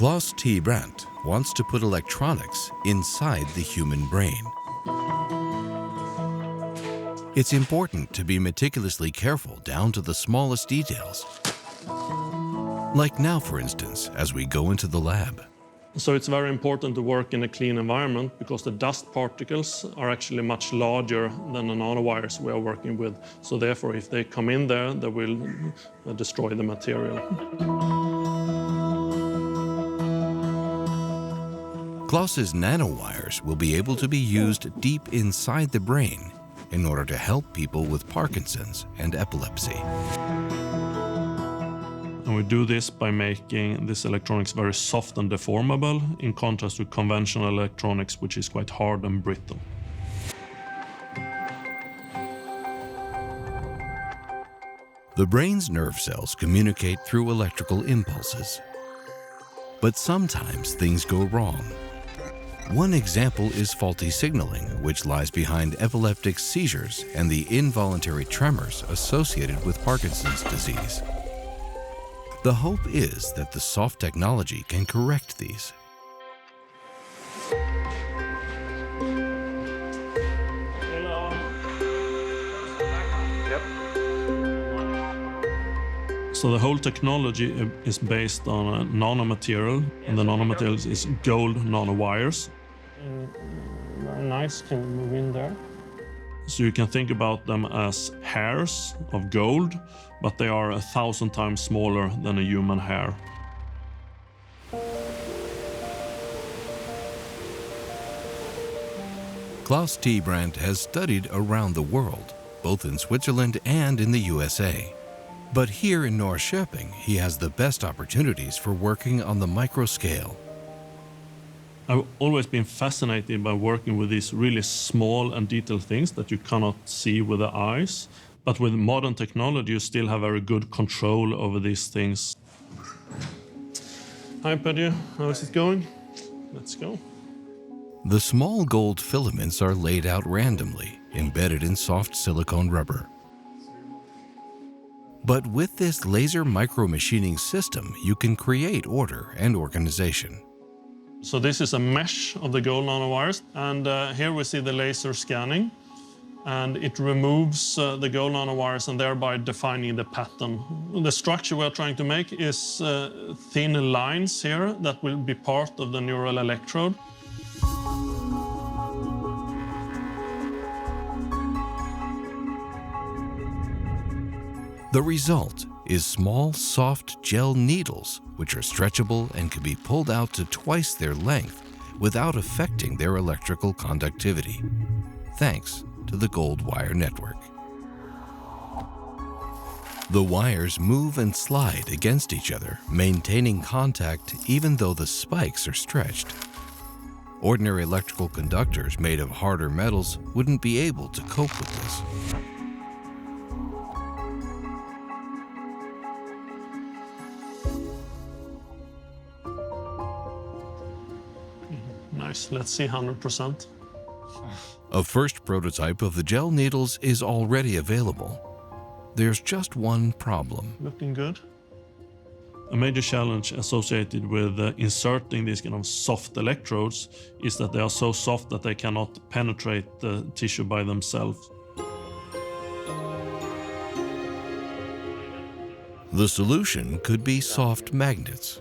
Klas Tybrandt wants to put electronics inside the human brain. It's important to be meticulously careful down to the smallest details. Like now, for instance, as we go into the lab. So it's very important to work in a clean environment because the dust particles are actually much larger than the nanowires we are working with. So therefore, if they come in there, they will destroy the material. Klas's nanowires will be able to be used deep inside the brain in order to help people with Parkinson's and epilepsy. And we do this by making this electronics very soft and deformable, in contrast to conventional electronics, which is quite hard and brittle. The brain's nerve cells communicate through electrical impulses. But sometimes things go wrong. One example is faulty signaling, which lies behind epileptic seizures and the involuntary tremors associated with Parkinson's disease. The hope is that the soft technology can correct these. So the whole technology is based on a nanomaterial, and the nanomaterial is gold nanowires. Very nice, can we move in there? So you can think about them as hairs of gold, but they are 1,000 times smaller than a human hair. Klas Tybrandt has studied around the world, both in Switzerland and in the USA. But here in Norrköping, he has the best opportunities for working on the micro scale. I've always been fascinated by working with these really small and detailed things that you cannot see with the eyes. But with modern technology, you still have very good control over these things. Hi, Paddy. How is it going? Let's go. The small gold filaments are laid out randomly, embedded in soft silicone rubber. But with this laser micromachining system, you can create order and organization. So this is a mesh of the gold nanowires, and here we see the laser scanning, and it removes the gold nanowires and thereby defining the pattern. The structure we are trying to make is thin lines here that will be part of the neural electrode. The result is small, soft gel needles, which are stretchable and can be pulled out to twice their length without affecting their electrical conductivity, thanks to the gold wire network. The wires move and slide against each other, maintaining contact even though the spikes are stretched. Ordinary electrical conductors made of harder metals wouldn't be able to cope with this. Nice, let's see 100%. A first prototype of the gel needles is already available. There's just one problem. Looking good. A major challenge associated with inserting these kind of soft electrodes is that they are so soft that they cannot penetrate the tissue by themselves. The solution could be soft magnets.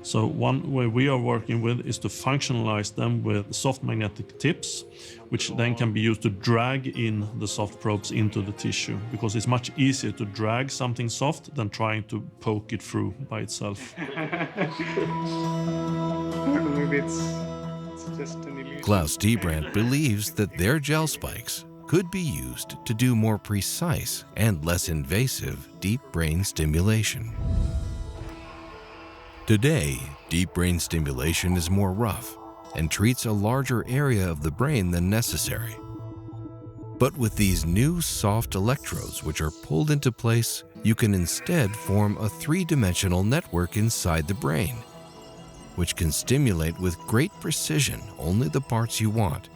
So one way we are working with is to functionalize them with soft magnetic tips, which then can be used to drag in the soft probes into the tissue, because it's much easier to drag something soft than trying to poke it through by itself. Maybe it's just an illusion. Klas Tybrandt believes that their gel spikes could be used to do more precise and less invasive deep brain stimulation. Today, deep brain stimulation is more rough and treats a larger area of the brain than necessary. But with these new soft electrodes which are pulled into place, you can instead form a three-dimensional network inside the brain, which can stimulate with great precision only the parts you want,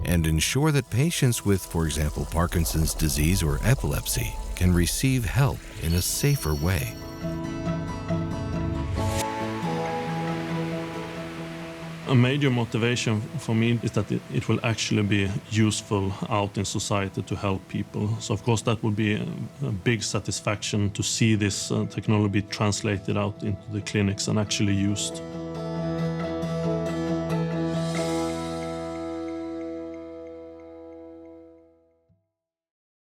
and ensure that patients with, for example, Parkinson's disease or epilepsy can receive help in a safer way. A major motivation for me is that it will actually be useful out in society to help people. So of course that would be a big satisfaction to see this technology translated out into the clinics and actually used.